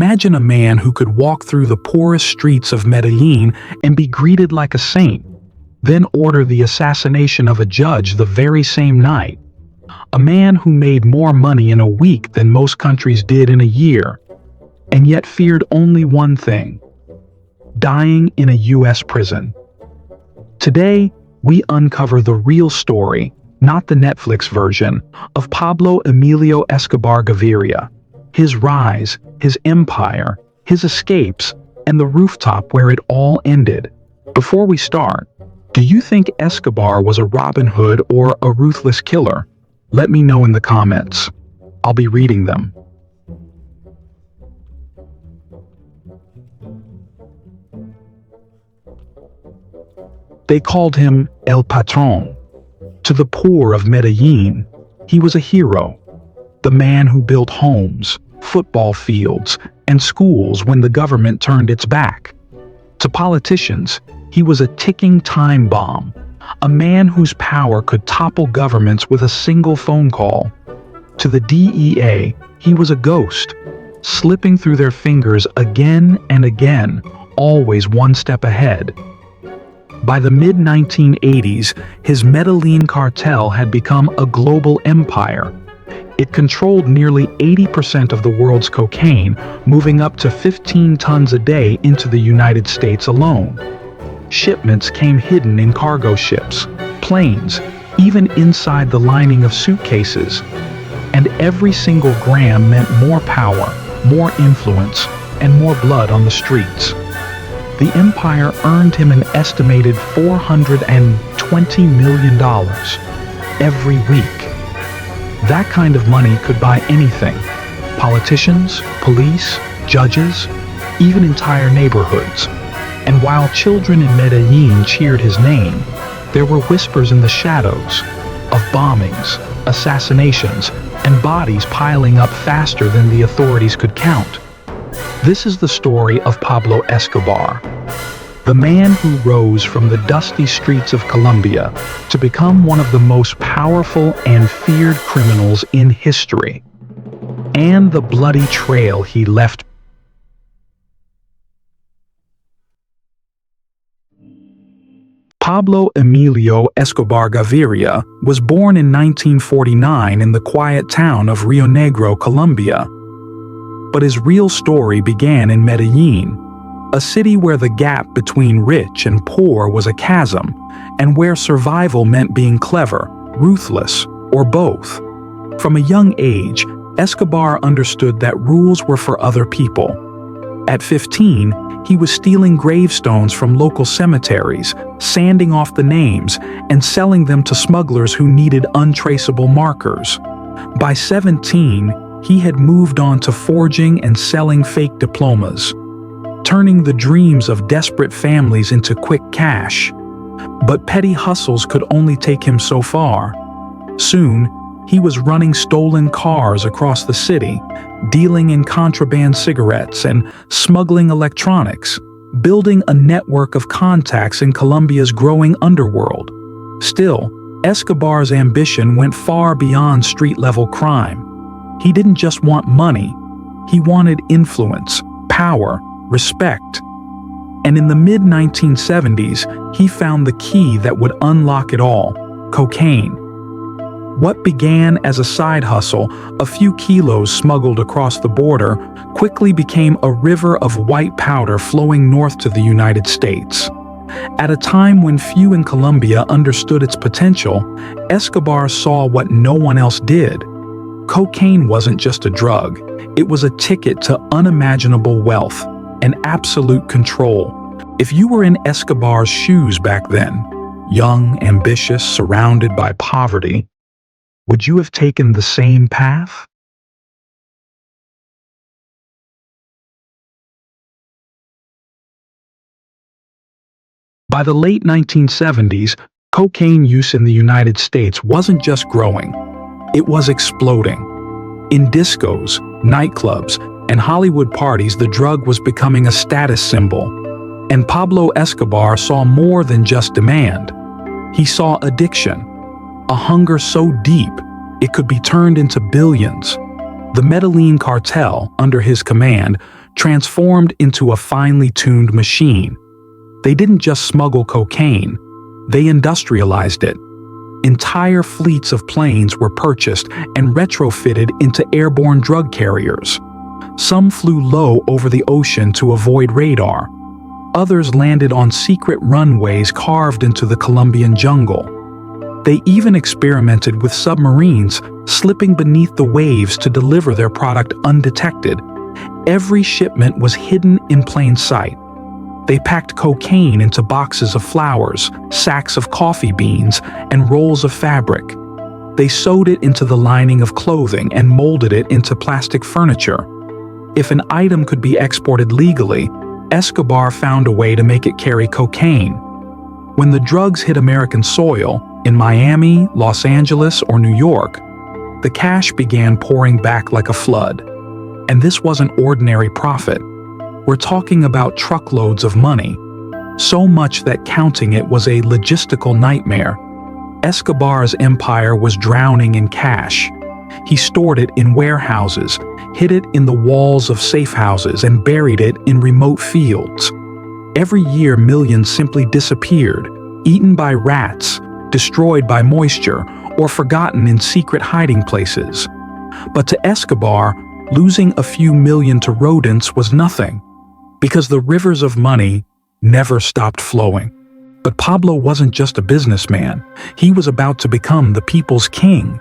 Imagine a man who could walk through the poorest streets of Medellin and be greeted like a saint, then order the assassination of a judge the very same night. A man who made more money in a week than most countries did in a year, and yet feared only one thing: dying in a U.S. prison. Today, we uncover the real story, not the Netflix version, of Pablo Emilio Escobar Gaviria, his rise, his empire, his escapes, and the rooftop where it all ended. Before we start, do you think Escobar was a Robin Hood or a ruthless killer? Let me know in the comments. I'll be reading them. They called him El Patron. To the poor of Medellin, he was a hero, the man who built homes, football fields, and schools when the government turned its back. To politicians, he was a ticking time bomb, a man whose power could topple governments with a single phone call. To the DEA, he was a ghost, slipping through their fingers again and again, always one step ahead. By the mid-1980s, his Medellin cartel had become a global empire. It controlled nearly 80% of the world's cocaine, moving up to 15 tons a day into the United States alone. Shipments came hidden in cargo ships, planes, even inside the lining of suitcases. And every single gram meant more power, more influence, and more blood on the streets. The empire earned him an estimated $420 million every week. That kind of money could buy anything: politicians, police, judges, even entire neighborhoods. And while children in Medellin cheered his name, there were whispers in the shadows of bombings, assassinations, and bodies piling up faster than the authorities could count. This is the story of Pablo Escobar, the man who rose from the dusty streets of Colombia to become one of the most powerful and feared criminals in history. And the bloody trail he left. Pablo Emilio Escobar Gaviria was born in 1949 in the quiet town of Rio Negro, Colombia. But his real story began in Medellin, a city where the gap between rich and poor was a chasm, and where survival meant being clever, ruthless, or both. From a young age, Escobar understood that rules were for other people. At 15, he was stealing gravestones from local cemeteries, sanding off the names, and selling them to smugglers who needed untraceable markers. By 17, he had moved on to forging and selling fake diplomas, turning the dreams of desperate families into quick cash. But petty hustles could only take him so far. Soon, he was running stolen cars across the city, dealing in contraband cigarettes and smuggling electronics, building a network of contacts in Colombia's growing underworld. Still, Escobar's ambition went far beyond street-level crime. He didn't just want money, he wanted influence, power, respect. And in the mid-1970s, he found the key that would unlock it all: cocaine. What began as a side hustle, a few kilos smuggled across the border, quickly became a river of white powder flowing north to the United States. At a time when few in Colombia understood its potential, Escobar saw what no one else did. Cocaine wasn't just a drug, it was a ticket to unimaginable wealth and absolute control. If you were in Escobar's shoes back then, young, ambitious, surrounded by poverty, would you have taken the same path? By the late 1970s, cocaine use in the United States wasn't just growing, it was exploding. In discos, nightclubs, and Hollywood parties, the drug was becoming a status symbol. And Pablo Escobar saw more than just demand. He saw addiction, a hunger so deep it could be turned into billions. The Medellin cartel, under his command, transformed into a finely tuned machine. They didn't just smuggle cocaine, they industrialized it. Entire fleets of planes were purchased and retrofitted into airborne drug carriers. Some flew low over the ocean to avoid radar. Others landed on secret runways carved into the Colombian jungle. They even experimented with submarines, slipping beneath the waves to deliver their product undetected. Every shipment was hidden in plain sight. They packed cocaine into boxes of flowers, sacks of coffee beans, and rolls of fabric. They sewed it into the lining of clothing and molded it into plastic furniture. If an item could be exported legally, Escobar found a way to make it carry cocaine. When the drugs hit American soil, in Miami, Los Angeles, or New York, the cash began pouring back like a flood. And this wasn't ordinary profit. We're talking about truckloads of money, so much that counting it was a logistical nightmare. Escobar's empire was drowning in cash. He stored it in warehouses, hid it in the walls of safe houses, and buried it in remote fields. Every year, millions simply disappeared, eaten by rats, destroyed by moisture, or forgotten in secret hiding places. But to Escobar, losing a few million to rodents was nothing, because the rivers of money never stopped flowing. But Pablo wasn't just a businessman. He was about to become the people's king.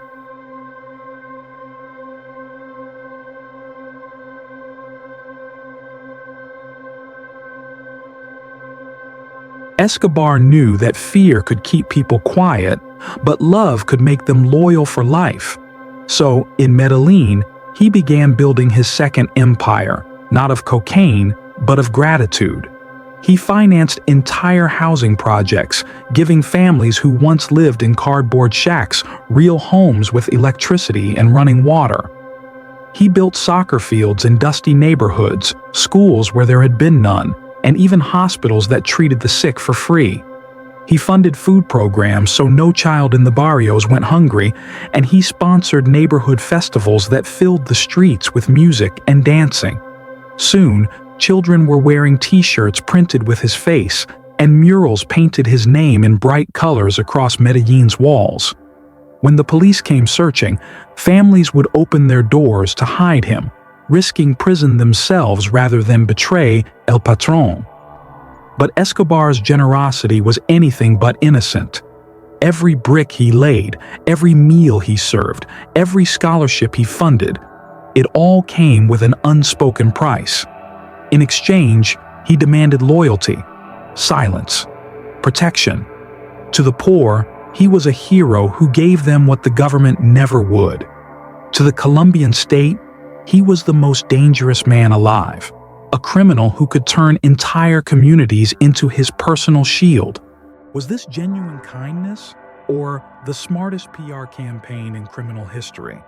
Escobar knew that fear could keep people quiet, but love could make them loyal for life. So, in Medellin, he began building his second empire, not of cocaine, but of gratitude. He financed entire housing projects, giving families who once lived in cardboard shacks real homes with electricity and running water. He built soccer fields in dusty neighborhoods, schools where there had been none, and even hospitals that treated the sick for free. He funded food programs so no child in the barrios went hungry, and he sponsored neighborhood festivals that filled the streets with music and dancing. Soon, children were wearing t-shirts printed with his face, and murals painted his name in bright colors across Medellin's walls. When the police came searching, families would open their doors to hide him, risking prison themselves rather than betray El Patron. But Escobar's generosity was anything but innocent. Every brick he laid, every meal he served, every scholarship he funded, it all came with an unspoken price. In exchange, he demanded loyalty, silence, protection. To the poor, he was a hero who gave them what the government never would. To the Colombian state, he was the most dangerous man alive, a criminal who could turn entire communities into his personal shield. Was this genuine kindness or the smartest PR campaign in criminal history?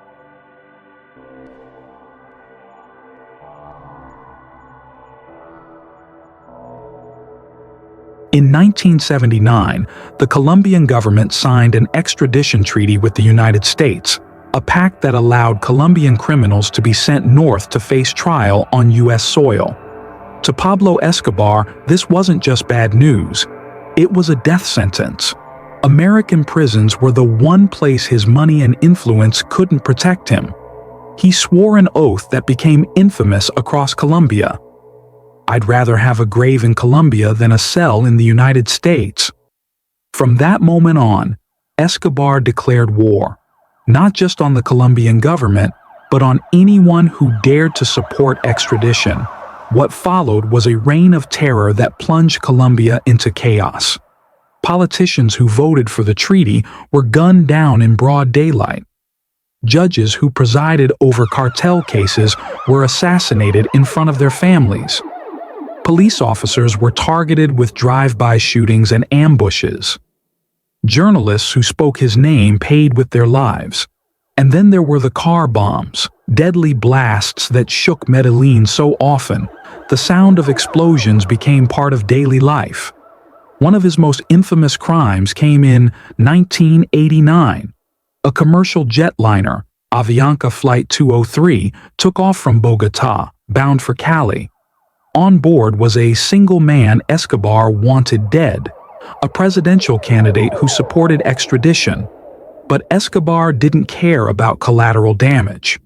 In 1979, the Colombian government signed an extradition treaty with the United States, a pact that allowed Colombian criminals to be sent north to face trial on U.S. soil. To Pablo Escobar, this wasn't just bad news. It was a death sentence. American prisons were the one place his money and influence couldn't protect him. He swore an oath that became infamous across Colombia. "I'd rather have a grave in Colombia than a cell in the United States." From that moment on, Escobar declared war, not just on the Colombian government, but on anyone who dared to support extradition. What followed was a reign of terror that plunged Colombia into chaos. Politicians who voted for the treaty were gunned down in broad daylight. Judges who presided over cartel cases were assassinated in front of their families. Police officers were targeted with drive-by shootings and ambushes. Journalists who spoke his name paid with their lives. And then there were the car bombs, deadly blasts that shook Medellin so often, the sound of explosions became part of daily life. One of his most infamous crimes came in 1989. A commercial jetliner, Avianca Flight 203, took off from Bogotá, bound for Cali. On board was a single man Escobar wanted dead, a presidential candidate who supported extradition. But Escobar didn't care about collateral damage.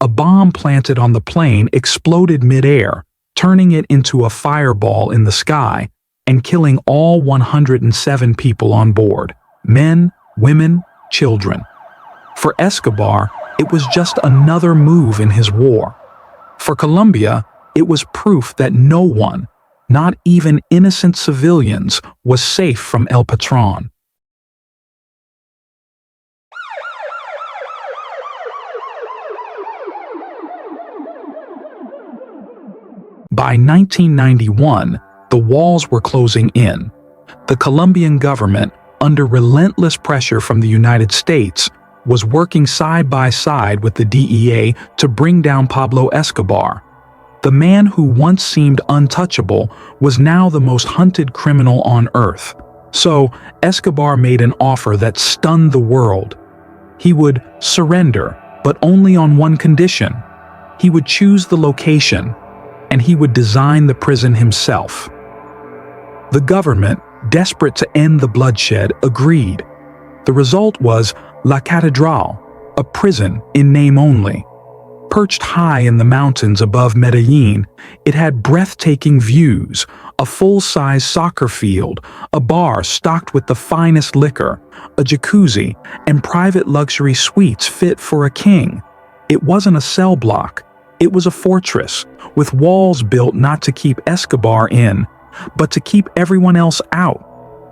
A bomb planted on the plane exploded midair, turning it into a fireball in the sky and killing all 107 people on board: men, women, children. For Escobar, it was just another move in his war. For Colombia, it was proof that no one, not even innocent civilians, was safe from El Patron. By 1991, the walls were closing in. The Colombian government, under relentless pressure from the United States, was working side by side with the DEA to bring down Pablo Escobar. The man who once seemed untouchable was now the most hunted criminal on earth. So, Escobar made an offer that stunned the world. He would surrender, but only on one condition. He would choose the location, and he would design the prison himself. The government, desperate to end the bloodshed, agreed. The result was La Catedral, a prison in name only. Perched high in the mountains above Medellin, it had breathtaking views, a full-size soccer field, a bar stocked with the finest liquor, a jacuzzi, and private luxury suites fit for a king. It wasn't a cell block. It was a fortress, with walls built not to keep Escobar in, but to keep everyone else out.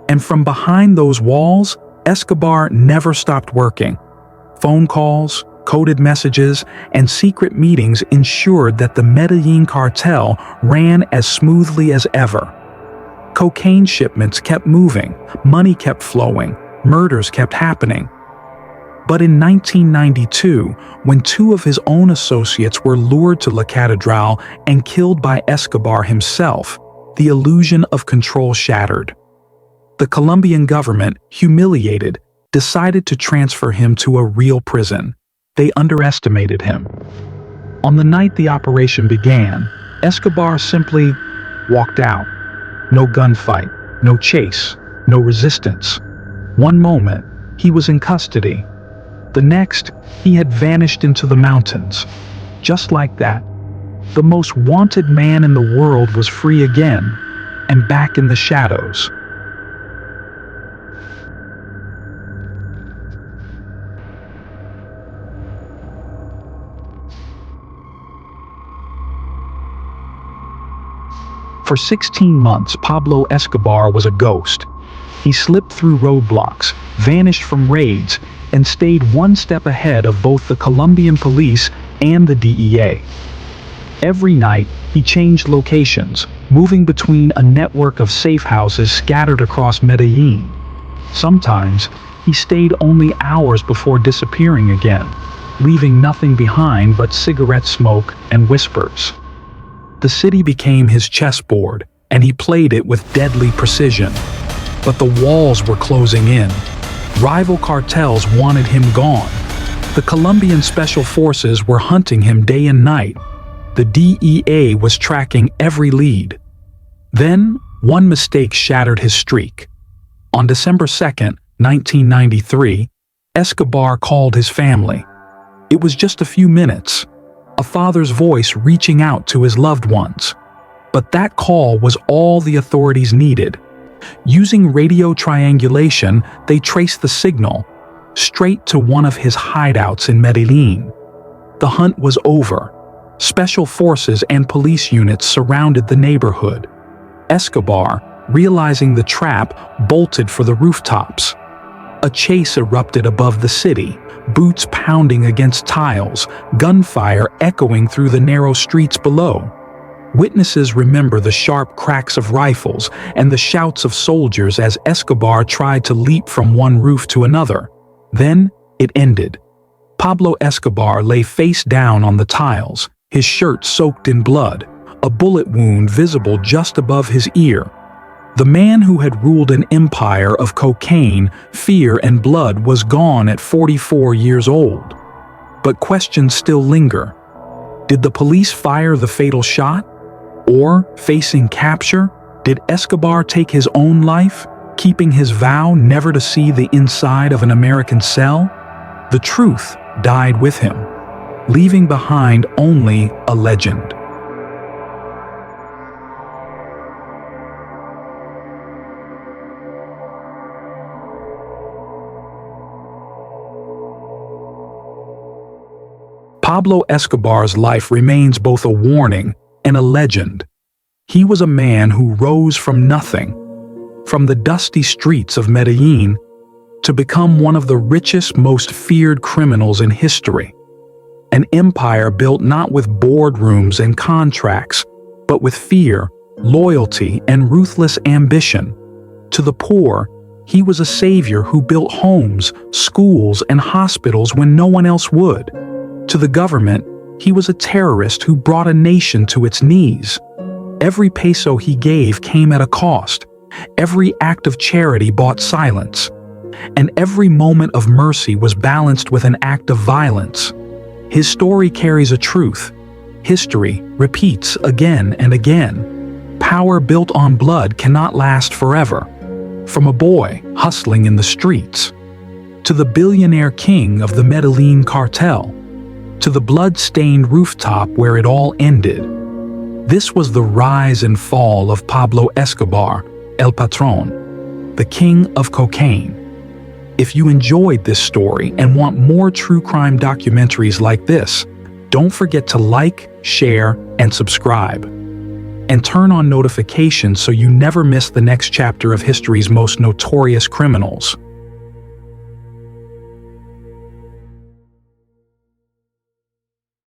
And from behind those walls, Escobar never stopped working. Phone calls, coded messages, and secret meetings ensured that the Medellin cartel ran as smoothly as ever. Cocaine shipments kept moving, money kept flowing, murders kept happening. But in 1992, when two of his own associates were lured to La Catedral and killed by Escobar himself, the illusion of control shattered. The Colombian government, humiliated, decided to transfer him to a real prison. They underestimated him. On the night the operation began, Escobar simply walked out. No gunfight, no chase, no resistance. One moment, he was in custody. The next, he had vanished into the mountains. Just like that, the most wanted man in the world was free again, and back in the shadows. For 16 months, Pablo Escobar was a ghost. He slipped through roadblocks, vanished from raids, and stayed one step ahead of both the Colombian police and the DEA. Every night, he changed locations, moving between a network of safe houses scattered across Medellin. Sometimes, he stayed only hours before disappearing again, leaving nothing behind but cigarette smoke and whispers. The city became his chessboard, and he played it with deadly precision. But the walls were closing in. Rival cartels wanted him gone. The Colombian special forces were hunting him day and night. The DEA was tracking every lead. Then, one mistake shattered his streak. On December 2nd, 1993, Escobar called his family. It was just a few minutes, a father's voice reaching out to his loved ones. But that call was all the authorities needed. Using radio triangulation, they traced the signal straight to one of his hideouts in Medellin. The hunt was over. Special forces and police units surrounded the neighborhood. Escobar, realizing the trap, bolted for the rooftops. A chase erupted above the city, boots pounding against tiles, gunfire echoing through the narrow streets below. Witnesses remember the sharp cracks of rifles and the shouts of soldiers as Escobar tried to leap from one roof to another. Then, it ended. Pablo Escobar lay face down on the tiles, his shirt soaked in blood, a bullet wound visible just above his ear. The man who had ruled an empire of cocaine, fear, and blood was gone at 44 years old. But questions still linger. Did the police fire the fatal shot? Or, facing capture, did Escobar take his own life, keeping his vow never to see the inside of an American cell? The truth died with him, leaving behind only a legend. Pablo Escobar's life remains both a warning and a legend. He was a man who rose from nothing, from the dusty streets of Medellin, to become one of the richest, most feared criminals in history. An empire built not with boardrooms and contracts, but with fear, loyalty, and ruthless ambition. To the poor, he was a savior who built homes, schools, and hospitals when no one else would. To the government, he was a terrorist who brought a nation to its knees. Every peso he gave came at a cost. Every act of charity bought silence. And every moment of mercy was balanced with an act of violence. His story carries a truth. History repeats again and again. Power built on blood cannot last forever. From a boy hustling in the streets, to the billionaire king of the Medellin cartel, to the blood-stained rooftop where it all ended. This was the rise and fall of Pablo Escobar, El Patron, the king of cocaine. If you enjoyed this story and want more true crime documentaries like this, don't forget to like, share, and subscribe. And turn on notifications so you never miss the next chapter of history's most notorious criminals.